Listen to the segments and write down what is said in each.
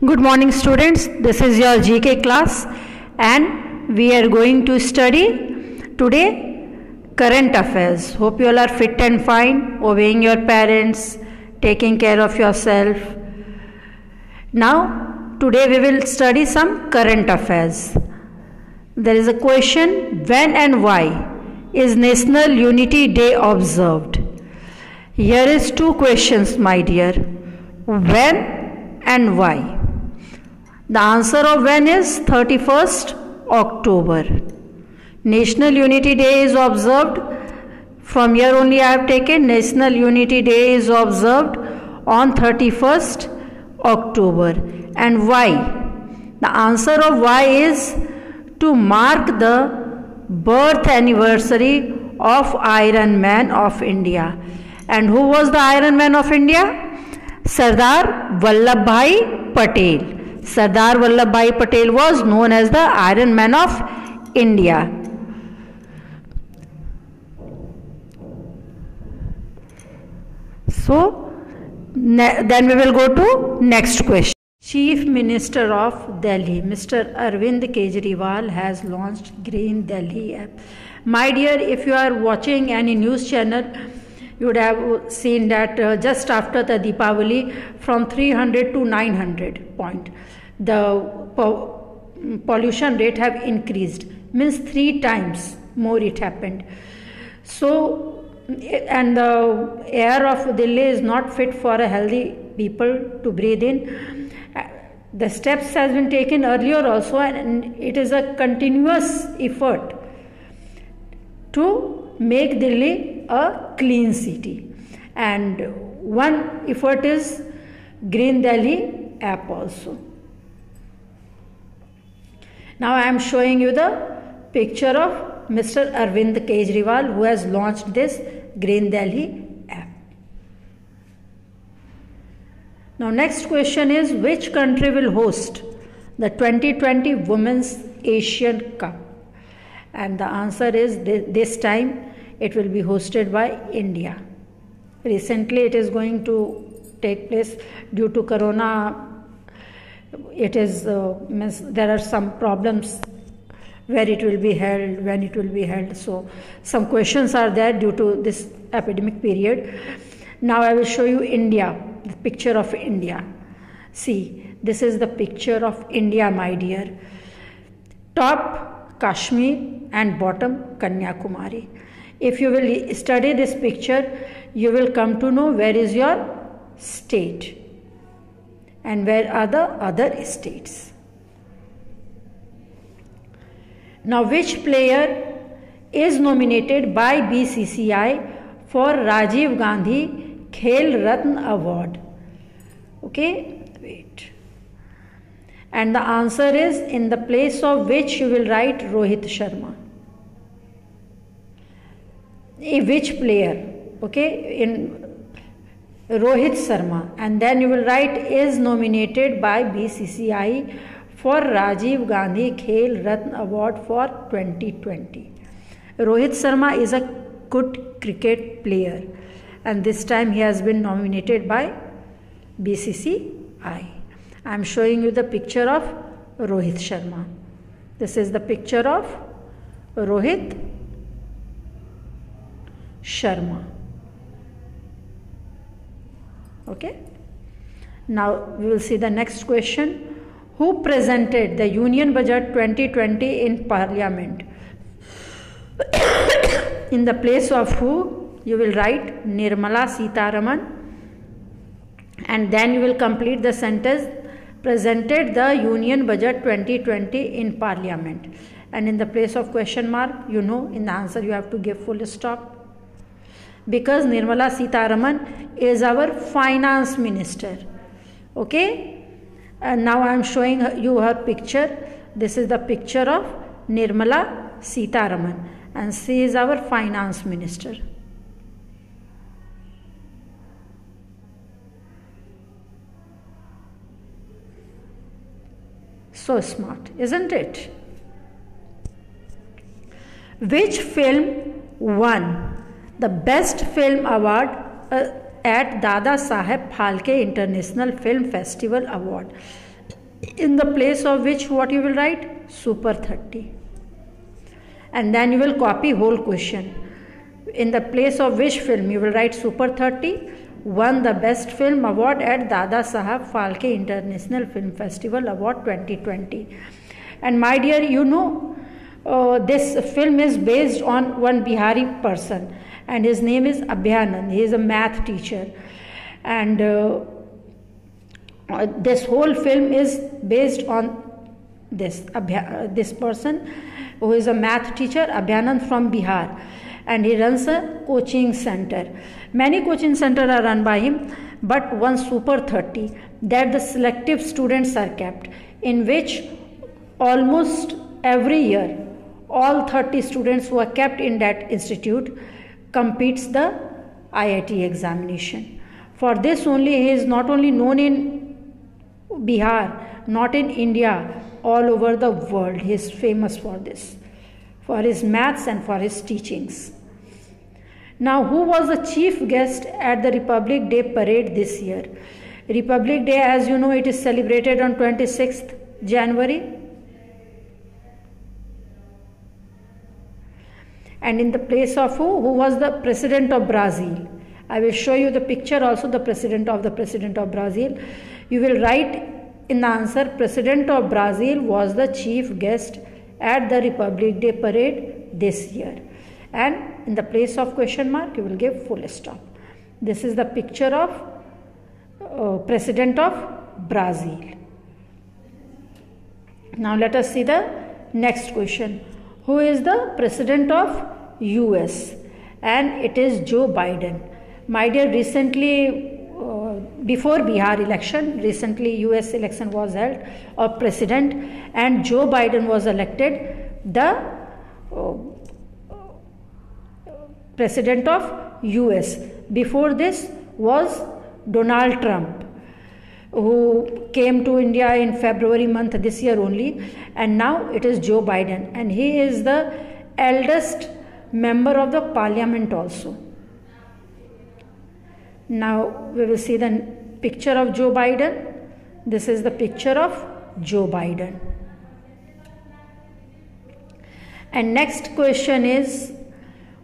Good morning students, this is your GK class and we are going to study today current affairs. Hope you all are fit and fine, obeying your parents, taking care of yourself. Now today we will study some current affairs. There is a question, when and why is National Unity Day observed? Here is two questions my dear, when and why. The answer of when is 31st October. National Unity Day is observed, from here only I have taken, National Unity Day is observed on 31st October. And why? The answer of why is to mark the birth anniversary of Iron Man of India. And who was the Iron Man of India? Sardar Vallabhbhai Patel. Sardar Vallabhbhai Patel was known as the Iron Man of India. So, then we will go to next question. Chief Minister of Delhi, Mr. Arvind Kejriwal has launched Green Delhi app. My dear, if you are watching any news channel, you would have seen that just after the Deepavali, from 300 to 900 point, the pollution rate have increased, means 3 times more it happened. So, and the air of Delhi is not fit for a healthy people to breathe in. The steps has been taken earlier also, and it is a continuous effort to make Delhi a clean city. And one effort is Green Delhi app also. Now I am showing you the picture of Mr. Arvind Kejriwal, who has launched this Green Delhi app. Now next question is, which country will host the 2020 Women's Asian Cup? And the answer is, this time it will be hosted by India. Recently it is going to take place due to Corona. It is there are some problems where it will be held, when it will be held. So some questions are there due to this epidemic period. Now I will show you India, the picture of India. See, this is the picture of India, my dear. Top Kashmir and bottom Kanyakumari. If you will study this picture, you will come to know where is your state and where are the other states. Now, which player is nominated by BCCI for Rajiv Gandhi Khel Ratna Award? Okay, wait. And the answer is, in the place of which you will write Rohit Sharma. Which player? Okay, in Rohit Sharma, and then you will write is nominated by BCCI for Rajiv Gandhi Khel Ratna Award for 2020. Rohit Sharma is a good cricket player, and this time he has been nominated by BCCI. I am showing you the picture of Rohit Sharma. This is the picture of Rohit Sharma. Okay. Now we will see the next question. Who presented the Union Budget 2020 in Parliament? In the place of who, you will write Nirmala Sitharaman, and then you will complete the sentence, presented the Union Budget 2020 in Parliament. And in the place of question mark, you know, in the answer you have to give full stop, because Nirmala Sitharaman is our finance minister. Okay. And now I am showing you her picture. This is the picture of Nirmala Sitharaman, and she is our finance minister. So smart, isn't it? Which film won the Best Film Award at Dada Saheb Phalke International Film Festival Award? In the place of which what you will write? Super 30. And then you will copy whole question. In the place of which film you will write Super 30 won the best film award at Dada Sahab Phalke International Film Festival Award 2020. And my dear, you know, this film is based on one Bihari person, and his name is Abhyanand. He is a math teacher, and this whole film is based on this person who is a math teacher, Abhyanand from Bihar, and he runs a coaching center. Many coaching centers are run by him, but one Super 30 that the selective students are kept, in which almost every year all 30 students who are kept in that institute competes the IIT examination. For this only he is not only known in Bihar, not in India, all over the world. He is famous for this, for his maths and for his teachings. Now, who was the chief guest at the Republic Day parade this year? Republic Day, as you know, it is celebrated on 26th January. And in the place of who? Who was the president of Brazil? I will show you the picture also, the president of Brazil. You will write in the answer, President of Brazil was the chief guest at the Republic Day parade this year. And in the place of question mark, you will give full stop. This is the picture of President of Brazil. Now let us see the next question. Who is the President of US? And it is Joe Biden. My dear, recently before Bihar election, recently US election was held of president, and Joe Biden was elected the president of US. Before this was Donald Trump, who came to India in February month this year only, and now it is Joe Biden, and he is the eldest member of the parliament also. Now we will see the picture of Joe Biden. This is the picture of Joe Biden. And next question is,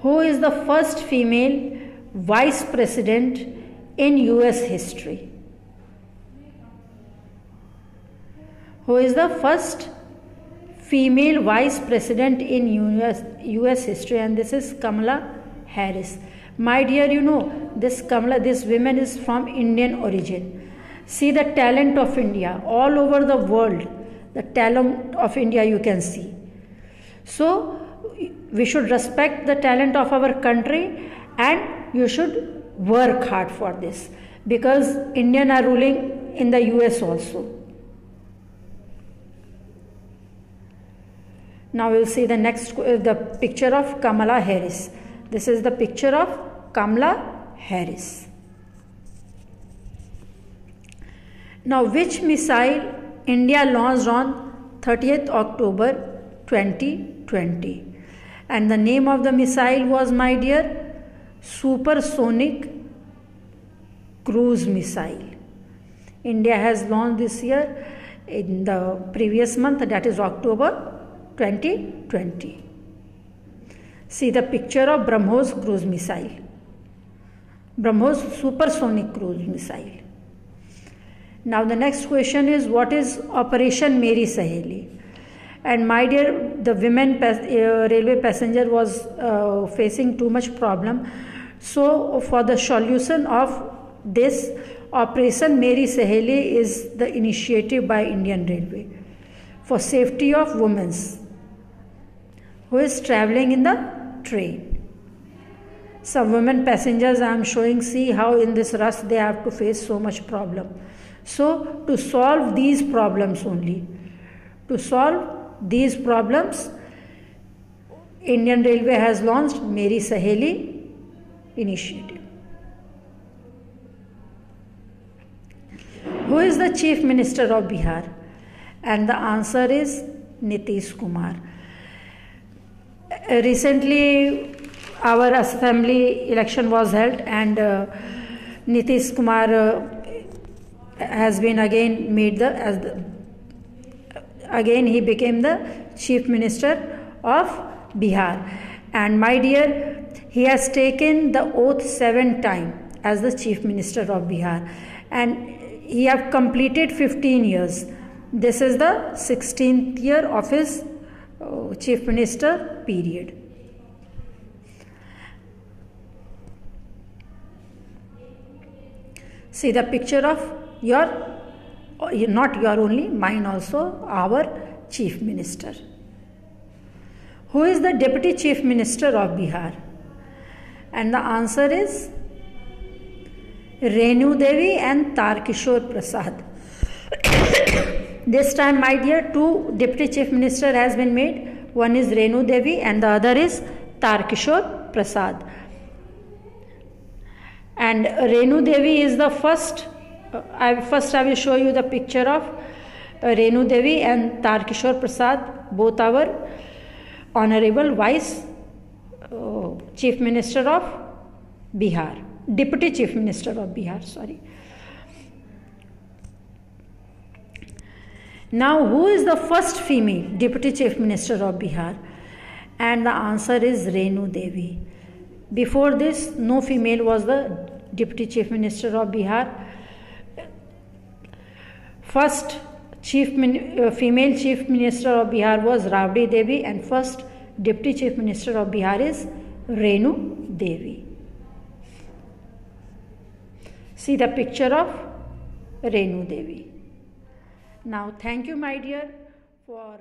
who is the first female vice president in US history? Who is the first female vice president in US history? And this is Kamala Harris. My dear, you know, this woman is from Indian origin. See the talent of India all over the world. The talent of India you can see. So we should respect the talent of our country, and you should work hard for this, because Indians are ruling in the US also. Now we will see the next, the picture of Kamala Harris. This is the picture of Kamala Harris. Now, which missile India launched on 30th October 2020? And the name of the missile was, my dear, Supersonic Cruise Missile. India has launched this year in the previous month, that is October 2020. See the picture of BrahMos cruise missile. BrahMos supersonic cruise missile. Now the next question is, what is Operation Meri Saheli? And my dear, the women railway passenger was facing too much problem. So for the solution of this, Operation Meri Saheli is the initiative by Indian Railway for safety of women who is traveling in the train. Some women passengers I am showing, see how in this rush they have to face so much problem. So to solve these problems only, Indian Railway has launched Meri Saheli initiative. Who is the Chief Minister of Bihar? And the answer is Nitish Kumar. Recently our assembly election was held, and Nitish Kumar has been again made as the again he became the Chief Minister of Bihar. And my dear, he has taken the oath 7 times as the Chief Minister of Bihar, and he have completed 15 years. This is the 16th year of his Chief Minister period. See the picture of your, not your only, mine also, our Chief Minister. Who is the Deputy Chief Minister of Bihar? And the answer is Renu Devi and Tarkishore Prasad. This time, my dear, 2 Deputy Chief Minister has been made. One is Renu Devi and the other is Tarkishore Prasad. And Renu Devi is the first. I will show you the picture of Renu Devi and Tarkishore Prasad, both our Honorable Vice Chief Minister of Bihar, Deputy Chief Minister of Bihar, sorry. Now, who is the first female Deputy Chief Minister of Bihar? And the answer is Renu Devi. Before this, no female was the Deputy Chief Minister of Bihar. First female Chief Minister of Bihar was Rabdi Devi, and first Deputy Chief Minister of Bihar is Renu Devi. See the picture of Renu Devi. Now, thank you, my dear, for